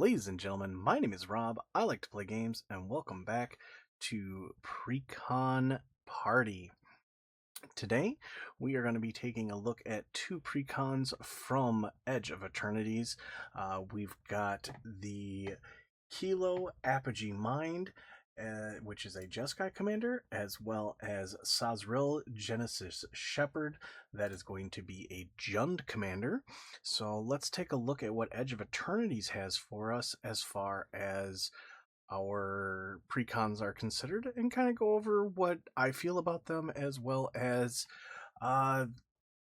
Ladies and gentlemen, my name is Rob. I like to play games, and welcome back to Precon Party. Today, we are going to be taking a look at two precons from Edge of Eternities. We've got the Kilo Apogee Mind, which is a Jeskai commander, as well as Szarel Genesis Shepherd, that is going to be a Jund commander. So let's take a look at what Edge of Eternities has for us as far as our precons are considered, and kind of go over what I feel about them, as well as, uh,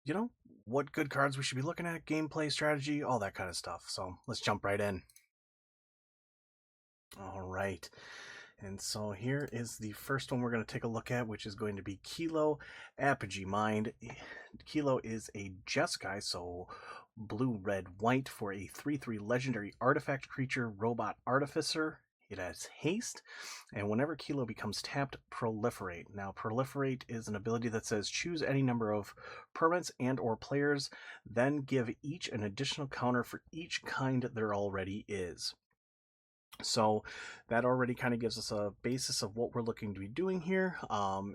you know, what good cards we should be looking at, gameplay, strategy, all that kind of stuff. So let's jump right in. All right. And so here is the first one we're going to take a look at, which is going to be Kilo Apogee Mind. Kilo is a Jeskai, so blue, red, white for a 3/3 legendary artifact creature, robot artificer. It has haste, and whenever Kilo becomes tapped, proliferate. Now, proliferate is an ability that says choose any number of permanents and or players, then give each an additional counter for each kind there already is. So that already kind of gives us a basis of what we're looking to be doing here.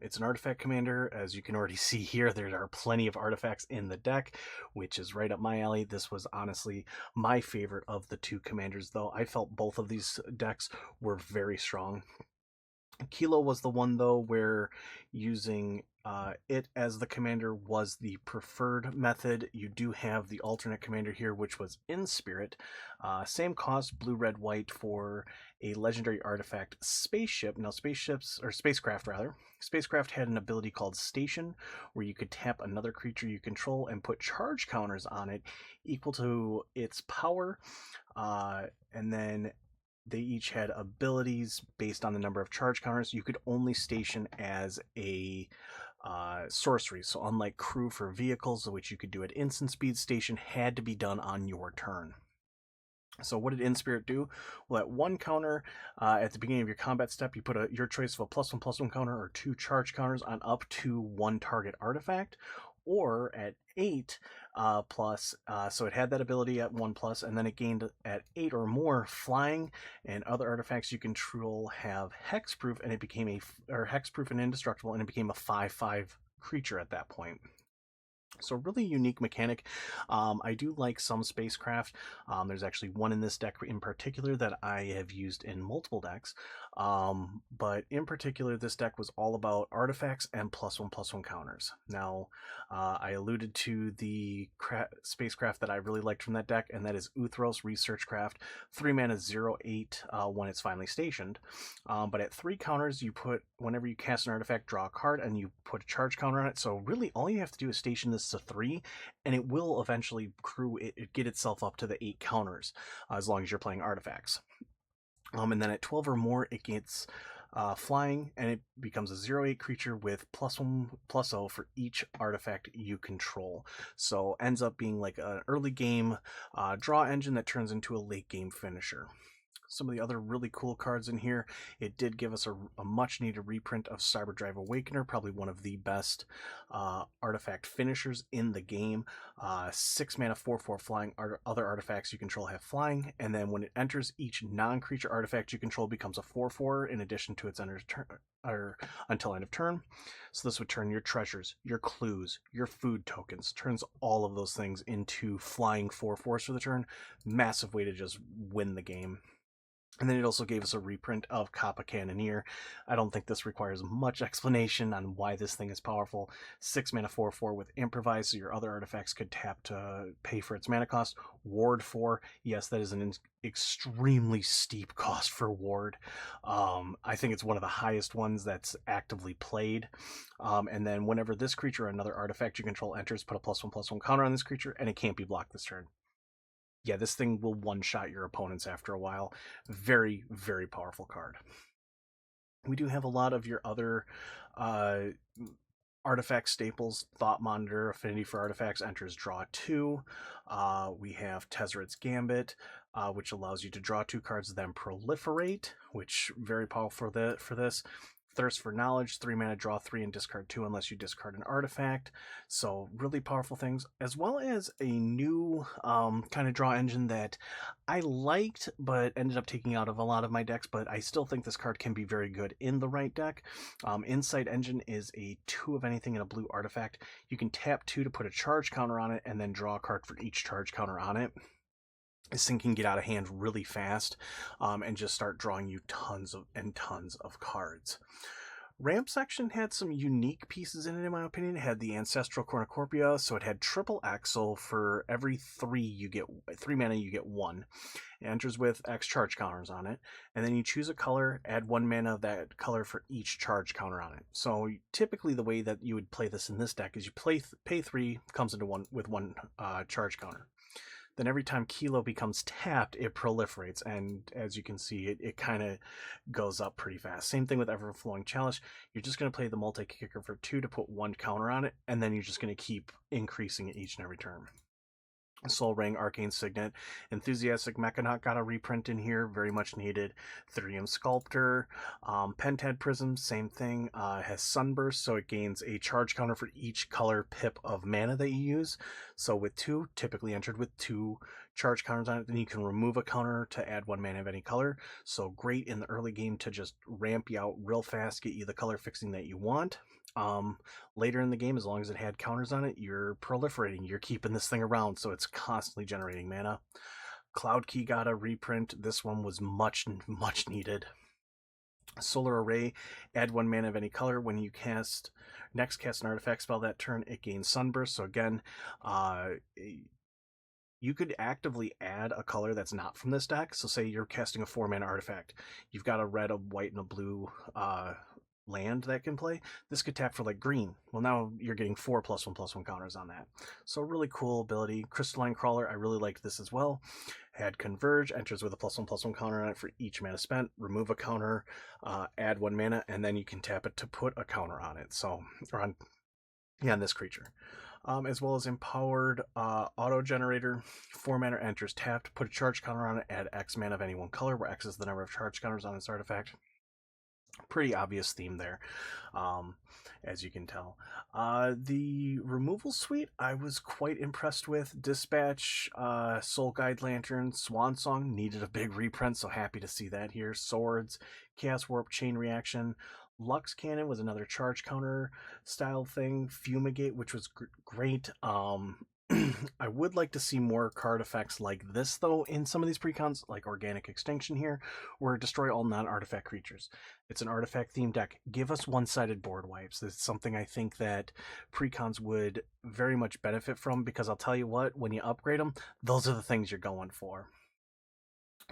It's an artifact commander. As you can already see here, there are plenty of artifacts in the deck, which is right up my alley. This was honestly my favorite of the two commanders, though. I felt both of these decks were very strong. Kilo was the one, though, where using it as the commander was the preferred method. You do have the alternate commander here, which was In Spirit. Same cost, blue, red, white for a legendary artifact spaceship. Now, spacecraft rather. Spacecraft had an ability called Station, where you could tap another creature you control and put charge counters on it equal to its power. And then they each had abilities based on the number of charge counters. You could only station as a sorcery. So unlike crew for vehicles, which you could do at instant speed, station had to be done on your turn. So what did In Spirit do? Well, at one counter, at the beginning of your combat step, you put your choice of a +1/+1 counter or 2 charge counters on up to 1 target artifact. Or at 8 plus, so it had that ability at 1+, and then it gained at 8 or more flying, and other artifacts you control have hexproof, and it became hexproof and indestructible, and it became a 5/5 creature at that point. So really unique mechanic. I do like some spacecraft. There's actually one in this deck in particular that I have used in multiple decks. But in particular, this deck was all about artifacts and +1/+1 counters. Now, I alluded to the spacecraft that I really liked from that deck, and that is Uthros Researchcraft. 3 mana 0/8 when it's finally stationed. But at 3 counters, whenever you cast an artifact, draw a card, and you put a charge counter on it. So really, all you have to do is station this to 3, and it will eventually get itself up to the 8 counters, as long as you're playing artifacts. And then at 12 or more, it gets flying, and it becomes a 0/8 creature with +1/+0 for each artifact you control. So ends up being like an early game draw engine that turns into a late game finisher. Some of the other really cool cards in here, it did give us a much needed reprint of Cyberdrive Awakener, probably one of the best artifact finishers in the game. 6 mana 4/4 flying. Other artifacts you control have flying, and then when it enters, each non-creature artifact you control becomes a 4/4 in addition to its until end of turn. So this would turn your treasures, your clues, your food tokens, turns all of those things into flying 4/4s for the turn. Massive way to just win the game. And then it also gave us a reprint of Kappa Cannoneer. I don't think this requires much explanation on why this thing is powerful. 6 mana 4/4 with Improvise, so your other artifacts could tap to pay for its mana cost. Ward 4, yes, that is an extremely steep cost for Ward. I think it's one of the highest ones that's actively played. And then whenever this creature or another artifact you control enters, put a +1/+1 counter on this creature, and it can't be blocked this turn. Yeah, this thing will one-shot your opponents after a while. Very, very powerful card. We do have a lot of your other artifact staples. Thought Monitor, Affinity for Artifacts, enters draw 2. We have Tezzeret's Gambit, which allows you to draw 2 cards, then proliferate, which very powerful for this. Thirst for Knowledge, 3 mana, draw 3 and discard 2 unless you discard an artifact. So really powerful things, as well as a new kind of draw engine that I liked but ended up taking out of a lot of my decks, but I still think this card can be very good in the right deck. Insight Engine is a 2 of anything and a blue artifact. You can tap 2 to put a charge counter on it and then draw a card for each charge counter on it. This thing can get out of hand really fast and just start drawing you tons of cards. Ramp Section had some unique pieces in it, in my opinion. It had the Ancestral Cornucopia, so it had triple X, so for every 3 mana you get 1. It enters with X charge counters on it, and then you choose a color, add 1 mana of that color for each charge counter on it. So typically the way that you would play this in this deck is you pay 3, comes into 1 with 1 charge counter. Then every time Kilo becomes tapped, it proliferates, and as you can see, it kind of goes up pretty fast. Same thing with Everflowing Chalice. You're just going to play the multi-kicker for 2 to put 1 counter on it, and then you're just going to keep increasing it each and every turn. Soul Ring, Arcane Signet, Enthusiastic Mechanaut got a reprint in here, very much needed. Therium Sculptor, Pentad Prism, same thing, has Sunburst, so it gains a charge counter for each color pip of mana that you use. So with 2, typically entered with 2 charge counters on it, then you can remove a counter to add 1 mana of any color. So great in the early game to just ramp you out real fast, get you the color fixing that you want. Later in the game, as long as it had counters on it, you're proliferating, you're keeping this thing around, so it's constantly generating mana. Cloud Key got a reprint. This one was much needed. Solar Array, add 1 mana of any color. When you cast an artifact spell that turn, it gains Sunburst. So again, you could actively add a color that's not from this deck. So say you're casting a 4 mana artifact, you've got a red, a white, and a blue land that can play. This could tap for like green. Well, now you're getting 4 +1/+1 counters on that. So really cool ability. Crystalline Crawler, I really liked this as well. Had Converge, enters with a +1/+1 counter on it for each mana spent. Remove a counter, add 1 mana, and then you can tap it to put a counter on it. So, on this creature. As well as Empowered Auto Generator, 4 mana, enters tapped, put a charge counter on it, add X mana of any one color, where X is the number of charge counters on this artifact. Pretty obvious theme there, as you can tell. The removal suite I was quite impressed with. Dispatch, Soul Guide Lantern, Swan Song needed a big reprint, so happy to see that here. Swords, Chaos Warp, Chain Reaction. Lux Cannon was another charge counter style thing. Fumigate, which was great. I would like to see more card effects like this, though, in some of these precons, like Organic Extinction here, where destroy all non-artifact creatures. It's an artifact-themed deck. Give us one-sided board wipes. It's something I think that precons would very much benefit from, because I'll tell you what, when you upgrade them, those are the things you're going for.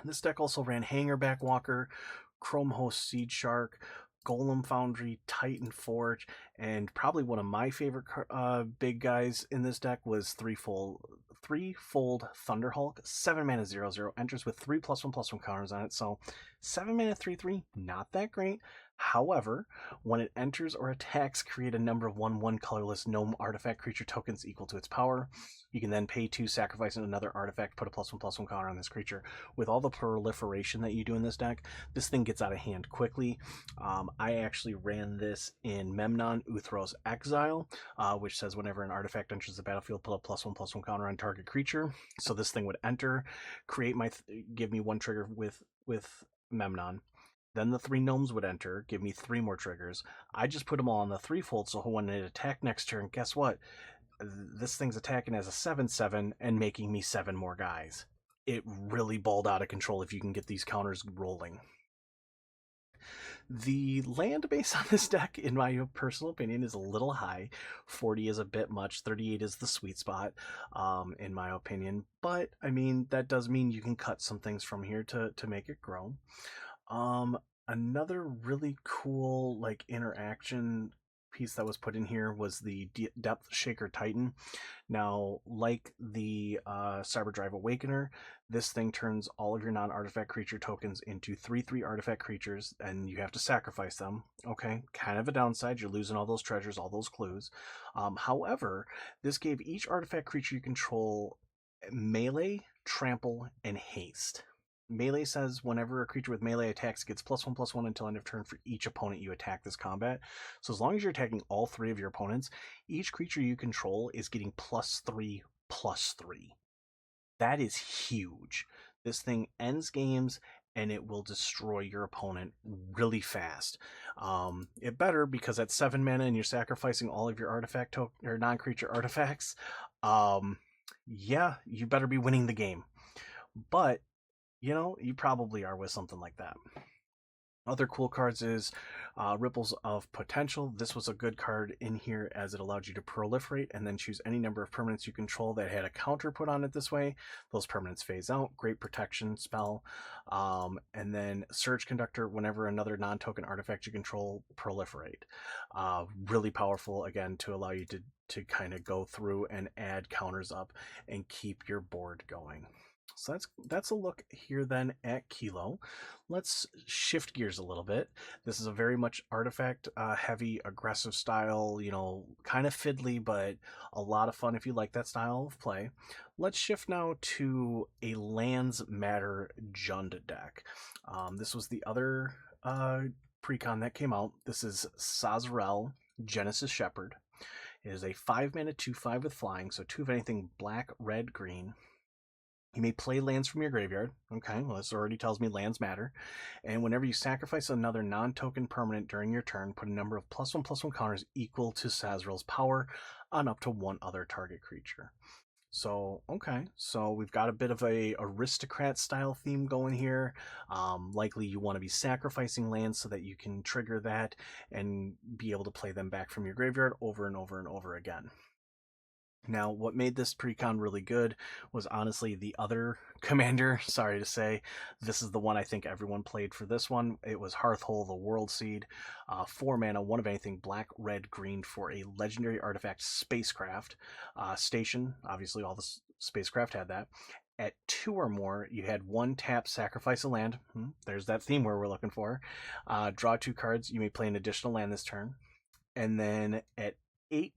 This deck also ran Hangerback Walker, Chrome Host Seed Shark, Golem Foundry, Titan Forge, and probably one of my favorite big guys in this deck was Threefold Thunderhulk. 7 mana 0/0, enters with 3 +1/+1 counters on it. So 7 mana 3/3, not that great. However, when it enters or attacks, create a number of 1/1 colorless gnome artifact creature tokens equal to its power. You can then pay 2, sacrifice another artifact, put a +1/+1 counter on this creature. With all the proliferation that you do in this deck, this thing gets out of hand quickly. I actually ran this in Memnon Uthros Exile, which says whenever an artifact enters the battlefield, put a +1/+1 counter on target creature. So this thing would enter, give me 1 trigger with Memnon. Then the 3 gnomes would enter, give me 3 more triggers. I just put them all on the threefold, so when it attacked next turn, guess what? This thing's attacking as a 7/7 and making me 7 more guys. It really balled out of control if you can get these counters rolling. The land base on this deck, in my personal opinion, is a little high. 40 is a bit much. 38 is the sweet spot, in my opinion. But, I mean, that does mean you can cut some things from here to make it grow. Another really cool like interaction piece that was put in here was the Depth Shaker Titan. Now, like the Cyberdrive Awakener, this thing turns all of your non-artifact creature tokens into 3/3 artifact creatures, and you have to sacrifice them. Okay, kind of a downside. You're losing all those treasures, all those clues. However, this gave each artifact creature you control melee, trample, and haste. Melee says whenever a creature with melee attacks gets +1/+1 until end of turn for each opponent you attack this combat. So as long as you're attacking all 3 of your opponents, each creature you control is getting +3/+3. That is huge. This thing ends games and it will destroy your opponent really fast. It better, because at 7 mana and you're sacrificing all of your artifact or non-creature artifacts. Yeah, you better be winning the game. But you probably are with something like that. Other cool cards is Ripples of Potential. This was a good card in here as it allowed you to proliferate and then choose any number of permanents you control that had a counter put on it this way. Those permanents phase out. Great protection spell. And then Surge Conductor, whenever another non-token artifact you control proliferate. Really powerful, again, to allow you to kind of go through and add counters up and keep your board going. So that's a look here then at Kilo. Let's shift gears a little bit. This is a very much artifact heavy, aggressive style, kind of fiddly, but a lot of fun if you like that style of play. Let's shift now to a Lands Matter Jund deck. This was the other precon that came out. This is Szarel, Genesis Shepherd. It is a 5-mana 2/5 with flying, so 2 of anything black, red, green. You may play lands from your graveyard. Okay, well, this already tells me lands matter. And whenever you sacrifice another non-token permanent during your turn, put a number of +1/+1 counters equal to Szarel's power on up to 1 other target creature. So, okay, so we've got a bit of a aristocrat style theme going here. Likely you want to be sacrificing lands so that you can trigger that and be able to play them back from your graveyard over and over and over again. Now, what made this precon really good was honestly the other commander. Sorry to say, this is the one I think everyone played for this one. It was Hearthhole, the World Seed. 4 mana, 1 of anything, black, red, green for a legendary artifact spacecraft. Station, obviously all the spacecraft had that. At 2 or more, you had 1 tap, sacrifice a land. There's that theme where we're looking for. Draw 2 cards. You may play an additional land this turn. And then at 8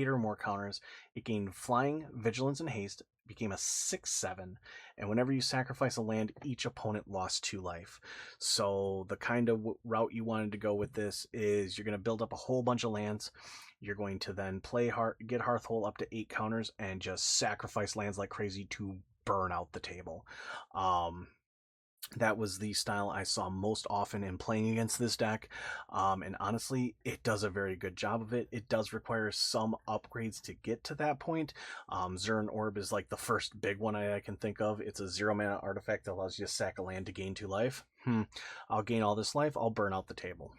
or more counters, it gained flying, vigilance, and haste, became a 6/7, and whenever you sacrifice a land, each opponent lost 2 life. So the kind of route you wanted to go with this is you're going to build up a whole bunch of lands. You're going to then get Hearthhole up to 8 counters and just sacrifice lands like crazy to burn out the table. That was the style I saw most often in playing against this deck, and honestly, it does a very good job of it. It does require some upgrades to get to that point. Zern Orb is like the first big one I can think of. It's a 0 mana artifact that allows you to sack a land to gain 2 life. I'll gain all this life, I'll burn out the table.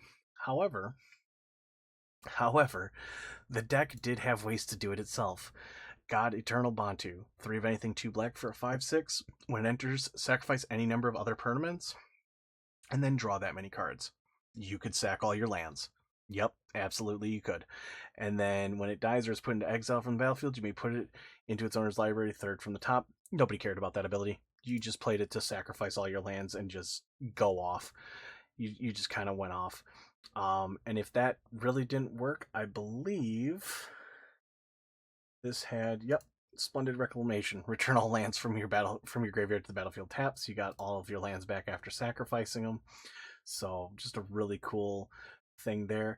However, the deck did have ways to do it itself. God Eternal Bantu, 3 of anything, 2 black for a 5/6. When it enters, sacrifice any number of other permanents, and then draw that many cards. You could sack all your lands. Yep, absolutely you could. And then when it dies or is put into exile from the battlefield, you may put it into its owner's library, 3rd from the top. Nobody cared about that ability. You just played it to sacrifice all your lands and just go off. You just kind of went off. And if that really didn't work, I believe this had, Splendid Reclamation. Return all lands from your graveyard to the battlefield taps. You got all of your lands back after sacrificing them. So just a really cool thing there.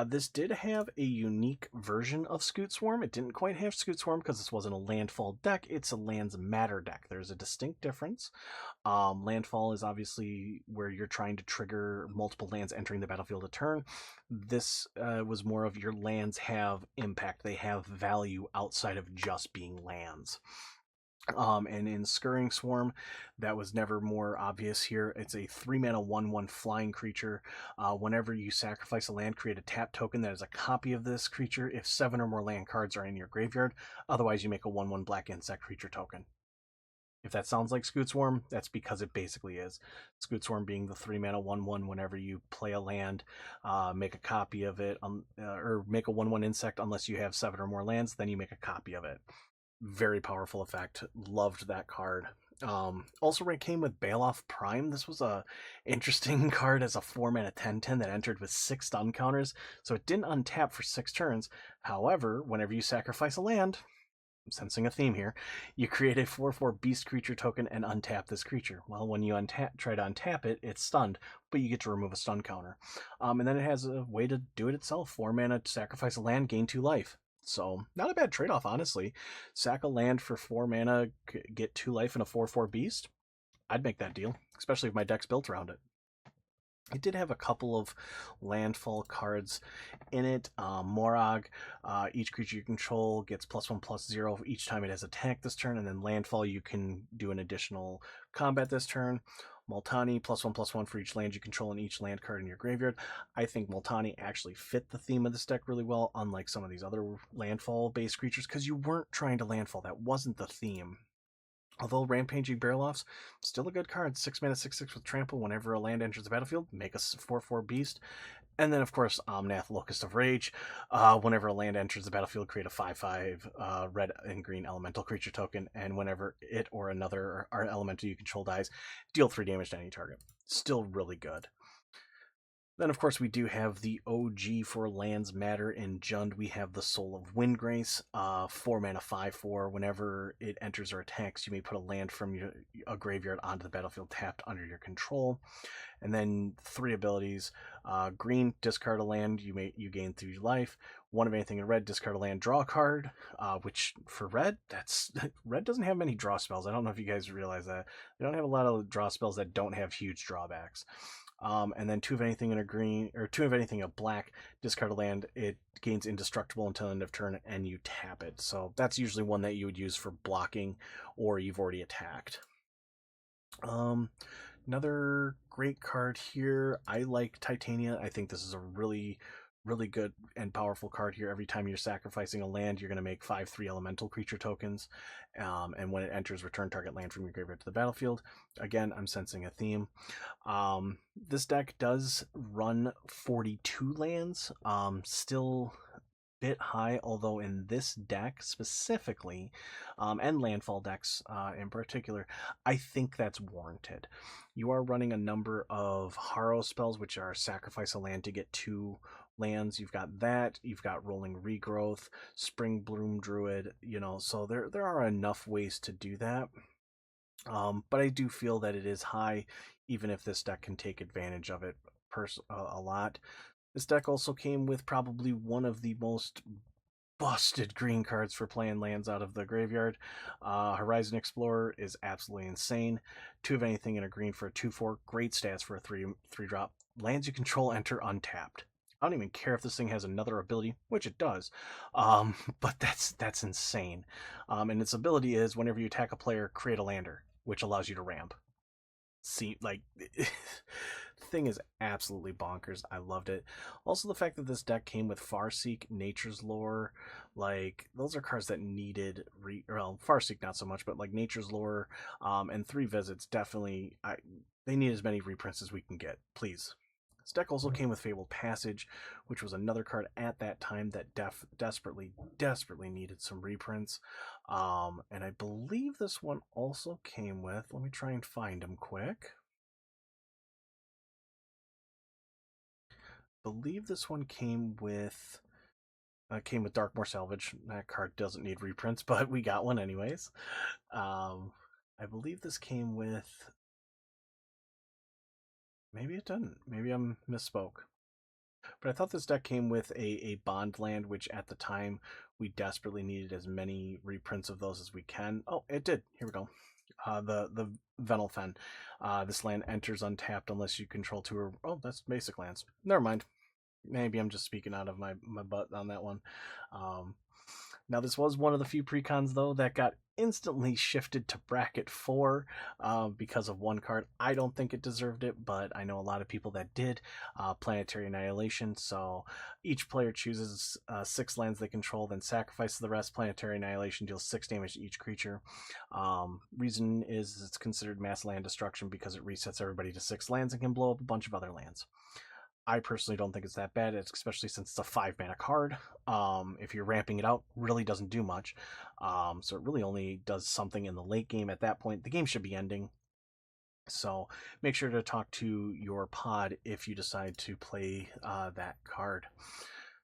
This did have a unique version of Scoot Swarm. It didn't quite have Scoot Swarm because this wasn't a landfall deck. It's a Lands Matter deck. There's a distinct difference. Landfall is obviously where you're trying to trigger multiple lands entering the battlefield a turn. This was more of your lands have impact. They have value outside of just being lands. And in Scurrying Swarm, that was never more obvious here. It's a 3 mana 1/1 flying creature. Whenever you sacrifice a land, create a tap token that is a copy of this creature if 7 or more land cards are in your graveyard. Otherwise, you make a 1/1 black insect creature token. If that sounds like Scoot Swarm, that's because it basically is. Scoot Swarm being the 3 mana 1/1 whenever you play a land, make a copy of it, or make a 1/1 insect unless you have 7 or more lands, then you make a copy of it. Very powerful effect. Loved that card. Also it came with Baloth Prime. This was a interesting card as a 4 mana 10/10 that entered with 6 stun counters, so it didn't untap for 6 turns. However, whenever you sacrifice a land, sensing a theme here. You create a 4/4 beast creature token and untap this creature. Well, when you try to untap it, it's stunned, but you get to remove a stun counter. And then it has a way to do it itself. 4 mana, sacrifice a land, gain 2 life. So, not a bad trade off, honestly. Sack a land for 4 mana, get 2 life and a 4/4 beast. I'd make that deal, especially if my deck's built around it. It did have a couple of landfall cards in it. Morag, each creature you control gets +1/+0 each time it has attacked this turn, and then landfall, you can do an additional combat this turn. Multani, +1/+1 for each land you control and each land card in your graveyard. I think Multani actually fit the theme of this deck really well, unlike some of these other landfall-based creatures, because you weren't trying to landfall. That wasn't the theme. Although Rampaging Barrel-offs, still a good card. 6 mana, 6/6 with Trample. Whenever a land enters the battlefield, make a 4/4 beast. And then, of course, Omnath, Locust of Rage. Whenever a land enters the battlefield, create a 5/5 red and green elemental creature token. And whenever it or another or elemental you control dies, deal 3 damage to any target. Still really good. Then, of course, we do have the OG for lands matter. In Jund, we have the Soul of Windgrace, 4 mana, 5/4. Whenever it enters or attacks, you may put a land from a graveyard onto the battlefield tapped under your control. And then 3 abilities: green, discard a land, you gain 3 life. 1 of anything in red, discard a land, draw a card. Which for red, red doesn't have many draw spells. I don't know if you guys realize that. They don't have a lot of draw spells that don't have huge drawbacks. And then 2 of anything in a green, or 2 of anything in a black, discard a land. It gains indestructible until end of turn, and you tap it. So that's usually one that you would use for blocking, or you've already attacked. Another great card here. I like Titania. I think this is a really, really good and powerful card here. Every time you're sacrificing a land, you're going to make 5/3 elemental creature tokens. And when it enters, return target land from your graveyard to the battlefield. Again, I'm sensing a theme. This deck does run 42 lands. Still bit high, although in this deck specifically, and landfall decks in particular, I think that's warranted. You are running a number of Harrow spells, which are sacrifice a land to get 2 lands. You've got that. You've got Rolling Regrowth, Spring Bloom Druid. So there are enough ways to do that. But I do feel that it is high, even if this deck can take advantage of it a lot. This deck also came with probably one of the most busted green cards for playing lands out of the graveyard. Horizon Explorer is absolutely insane. 2 of anything in a green for a 2/4. Great stats for a 3/3 Lands you control enter untapped. I don't even care if this thing has another ability, which it does, but that's insane. And its ability is whenever you attack a player, create a lander, which allows you to ramp. See, like, thing is absolutely bonkers. I loved it. Also, the fact that this deck came with Farseek, Nature's Lore, like, those are cards that needed Farseek not so much, but like Nature's Lore, and 3 visits, definitely. They need as many reprints as we can get, please. This deck also came with Fabled Passage, which was another card at that time that desperately needed some reprints. And I believe this one also came with, let me try and find them quick. I believe this one came with Darkmoor Salvage. That card doesn't need reprints, but we got one anyways. I believe this came with, maybe it didn't. Maybe I misspoke. But I thought this deck came with a bond land, which at the time we desperately needed as many reprints of those as we can. Oh, it did. Here we go. The Venelfen. This land enters untapped unless you control 2 or... Oh, that's basic lands. Never mind. Maybe I'm just speaking out of my butt on that one. Now, this was one of the few precons, though, that got instantly shifted to bracket 4 because of one card. I don't think it deserved it, but I know a lot of people that did. Planetary Annihilation. So each player chooses 6 lands they control, then sacrifices the rest. Planetary Annihilation deals 6 damage to each creature. Reason is it's considered mass land destruction because it resets everybody to 6 lands and can blow up a bunch of other lands. I personally don't think it's that bad, especially since it's a 5 mana card. If you're ramping it out, really doesn't do much. So it really only does something in the late game. At that point, the game should be ending. So make sure to talk to your pod if you decide to play that card.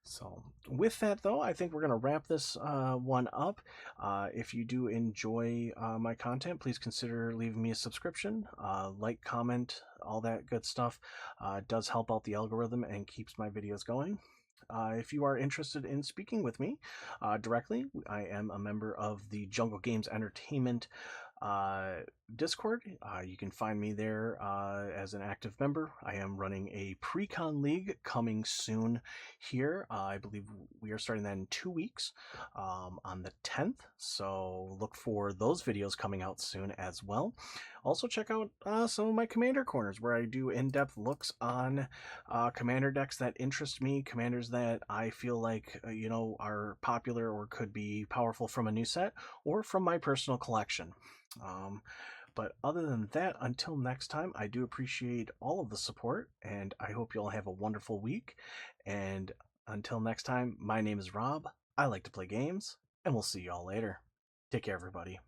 So, with that though, I think we're going to wrap this one up. If you do enjoy my content, please consider leaving me a subscription, like, comment, all that good stuff. It does help out the algorithm and keeps my videos going. If you are interested in speaking with me directly, I am a member of the Jungle Games Entertainment uh, Discord. You can find me there as an active member. I am running a pre-con league coming soon here. I believe we are starting that in 2 weeks on the 10th. So look for those videos coming out soon as well. Also check out some of my commander corners where I do in-depth looks on commander decks that interest me, commanders that I feel like are popular or could be powerful from a new set or from my personal collection. Um, but other than that, until next time, I do appreciate all of the support, and I hope you all have a wonderful week. And until next time, my name is Rob. I like to play games, and we'll see you all later. Take care, everybody.